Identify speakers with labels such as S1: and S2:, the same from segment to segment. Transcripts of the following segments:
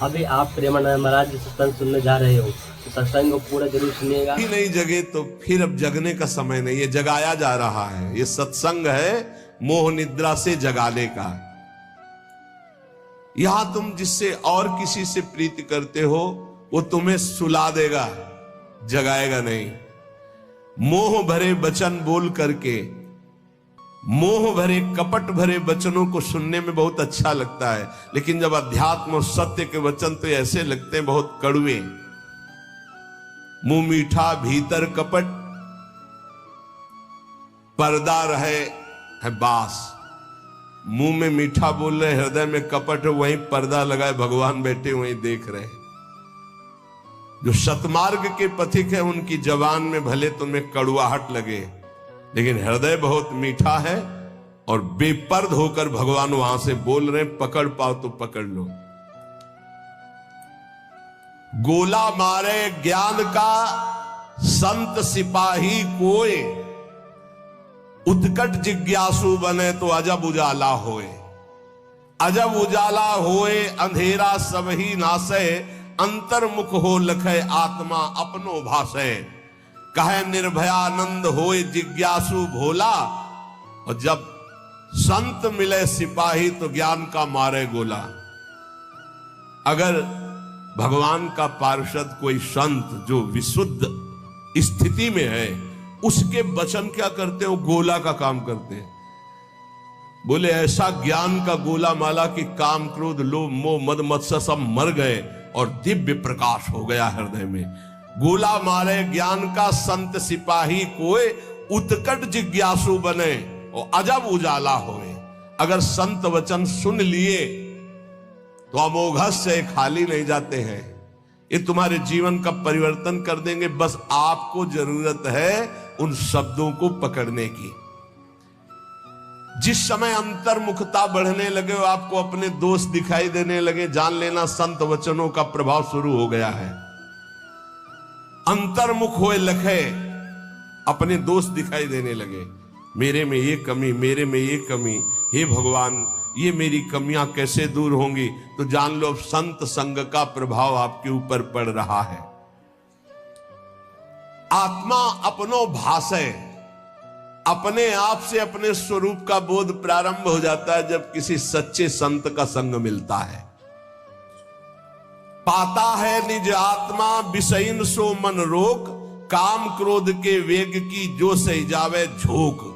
S1: अभी आप प्रेमानंद महाराज सत्संग सुनने जा रहे हो तो सत्संग को पूरा जरूर सुनिएगा।
S2: ही नहीं जगे तो फिर अब जगने का समय नहीं, ये जगाया जा रहा है। ये सत्संग है मोह निद्रा से जगाने का। यहां तुम जिससे और किसी से प्रीति करते हो वो तुम्हें सुला देगा, जगाएगा नहीं। मोह भरे वचन बोल करके, मोह भरे कपट भरे वचनों को सुनने में बहुत अच्छा लगता है, लेकिन जब अध्यात्म और सत्य के वचन तो ऐसे लगते हैं बहुत कड़वे। मुंह मीठा भीतर कपट, पर्दा रहे है बास। मुंह में मीठा बोल रहे, हृदय में कपट है, वहीं पर्दा लगाए भगवान बैठे वहीं देख रहे। जो सतमार्ग के पथिक है उनकी जबान में भले तुम्हें कड़वाहट लगे, लेकिन हृदय बहुत मीठा है और बेपर्द होकर भगवान वहां से बोल रहे, पकड़ पाओ तो पकड़ लो। गोला मारे ज्ञान का संत सिपाही कोय, उत्कट जिज्ञासु बने तो अजब उजाला होए। अजब उजाला होए अंधेरा सब ही नासे, अंतर्मुख हो लखे आत्मा अपनो भासे। कहे निर्भयानंद होए जिज्ञासु भोला, और जब संत मिले सिपाही तो ज्ञान का मारे गोला। अगर भगवान का पार्षद कोई संत जो विशुद्ध स्थिति में है, उसके वचन क्या करते हो? गोला का काम करते हैं। बोले ऐसा ज्ञान का गोला माला कि काम क्रोध लोभ मोह मद मत्सर सब मर गए और दिव्य प्रकाश हो गया हृदय में। गोला मारे ज्ञान का संत सिपाही कोई, उत्कट जिज्ञासु बने और अजब उजाला होए। अगर संत वचन सुन लिए तो अमोघस से खाली नहीं जाते हैं, ये तुम्हारे जीवन का परिवर्तन कर देंगे। बस आपको जरूरत है उन शब्दों को पकड़ने की। जिस समय अंतर्मुखता बढ़ने लगे, आपको अपने दोस्त दिखाई देने लगे, जान लेना संत वचनों का प्रभाव शुरू हो गया है। अंतर्मुख होए लखे, अपने दोस्त दिखाई देने लगे। मेरे में ये कमी, मेरे में ये कमी, हे भगवान ये मेरी कमियां कैसे दूर होंगी? तो जान लो संत संग का प्रभाव आपके ऊपर पड़ रहा है। आत्मा अपनो भाषे, अपने आप से अपने स्वरूप का बोध प्रारंभ हो जाता है जब किसी सच्चे संत का संग मिलता है। पाता है निज आत्मा विषयन सो मन रोक, काम क्रोध के वेग की जो सही जावे झोंक।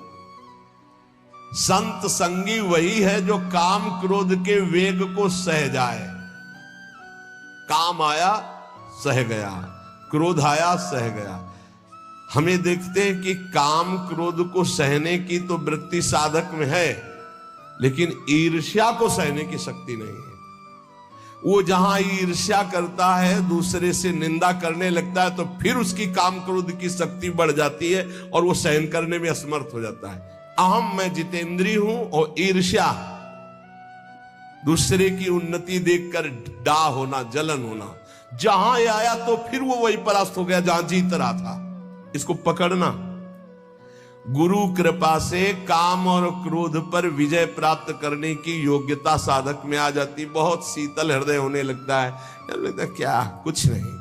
S2: संत संगी वही है जो काम क्रोध के वेग को सह जाए। काम आया सह गया, क्रोध आया सह गया। हमें देखते हैं कि काम क्रोध को सहने की तो वृत्ति साधक में है, लेकिन ईर्ष्या को सहने की शक्ति नहीं है। वो जहां ईर्ष्या करता है, दूसरे से निंदा करने लगता है, तो फिर उसकी काम क्रोध की शक्ति बढ़ जाती है और वो सहन करने में असमर्थ हो जाता है। अहम मैं जितेंद्री हूं और ईर्ष्या दूसरे की उन्नति देखकर डा होना, जलन होना, जहां ये आया तो फिर वो वही परास्त हो गया जहां जीत रहा था। इसको पकड़ना। गुरु कृपा से काम और क्रोध पर विजय प्राप्त करने की योग्यता साधक में आ जाती। बहुत शीतल हृदय होने लगता है, लगता है क्या कुछ नहीं।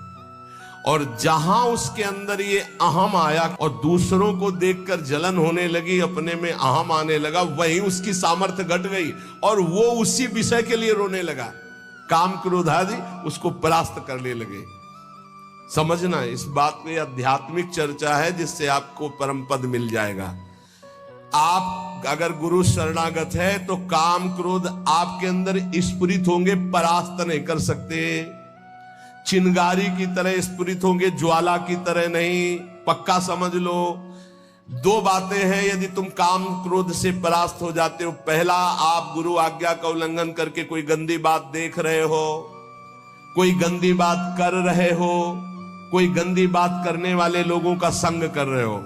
S2: और जहां उसके अंदर ये अहम आया और दूसरों को देखकर जलन होने लगी, अपने में अहम आने लगा, वहीं उसकी सामर्थ्य घट गई और वो उसी विषय के लिए रोने लगा। काम क्रोध आदि उसको परास्त करने लगे। समझना, इस बात में आध्यात्मिक चर्चा है जिससे आपको परम पद मिल जाएगा। आप अगर गुरु शरणागत है तो काम क्रोध आपके अंदर स्फुरित होंगे, परास्त नहीं कर सकते। चिंगारी की तरह स्फुरित होंगे, ज्वाला की तरह नहीं। पक्का समझ लो, दो बातें हैं यदि तुम काम क्रोध से परास्त हो जाते हो। पहला, आप गुरु आज्ञा का उल्लंघन करके कोई गंदी बात देख रहे हो, कोई गंदी बात कर रहे हो, कोई गंदी बात करने वाले लोगों का संग कर रहे हो।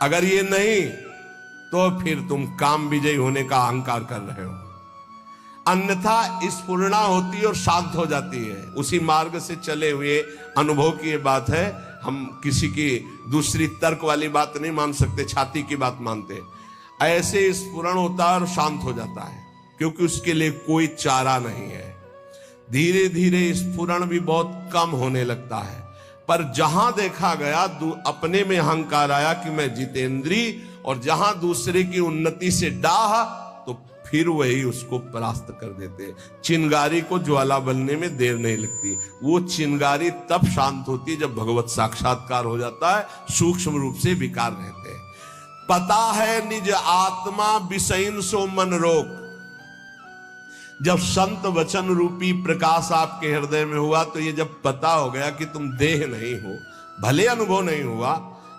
S2: अगर ये नहीं तो फिर तुम काम विजयी होने का अहंकार कर रहे हो। अन्यथा स्फुरणा होती है और शांत हो जाती है। उसी मार्ग से चले हुए अनुभव की ये बात है। हम किसी की दूसरी तर्क वाली बात नहीं मान सकते, छाती की बात मानते। ऐसे स्फुरण होता है और शांत हो जाता है, क्योंकि उसके लिए कोई चारा नहीं है। धीरे धीरे स्फुरण भी बहुत कम होने लगता है। पर जहां देखा गया अपने में अहंकार आया कि मैं जितेंद्री, और जहां दूसरे की उन्नति से डाह, तो फिर वही उसको परास्त कर देते। चिंगारी को ज्वाला बनने में देर नहीं लगती। वो चिंगारी तब शांत होती है जब भगवत साक्षात्कार हो जाता है, सूक्ष्म रूप से विकार रहते हैं। पता है निज आत्मा विषयन सो मन रोक। जब संत वचन रूपी प्रकाश आपके हृदय में हुआ, तो ये जब पता हो गया कि तुम देह नहीं हो, भले अनुभव नहीं हुआ,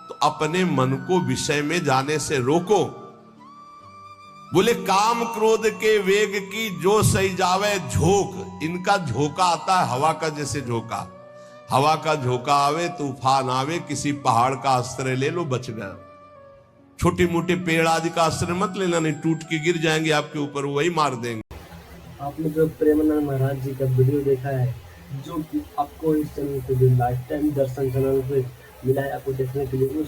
S2: तो अपने मन को विषय में जाने से रोको। बोले काम क्रोध के वेग की जो सही जावे झोंक। इनका झोंका आता है हवा का, जैसे झोंका, हवा का झोंका आवे, तूफान आवे, किसी पहाड़ का आश्रय ले लो, बच गया। छोटे मोटे पेड़ आदि का आश्रय मत लेना, नहीं टूट के गिर जाएंगे आपके ऊपर, वही मार देंगे।
S1: आपने जो प्रेमानंद महाराज जी का वीडियो देखा है, जो कि आपको इस चैनल पे जो लाइफ टाइम दर्शन चैनल पे मिला है आपको देखने के लिए,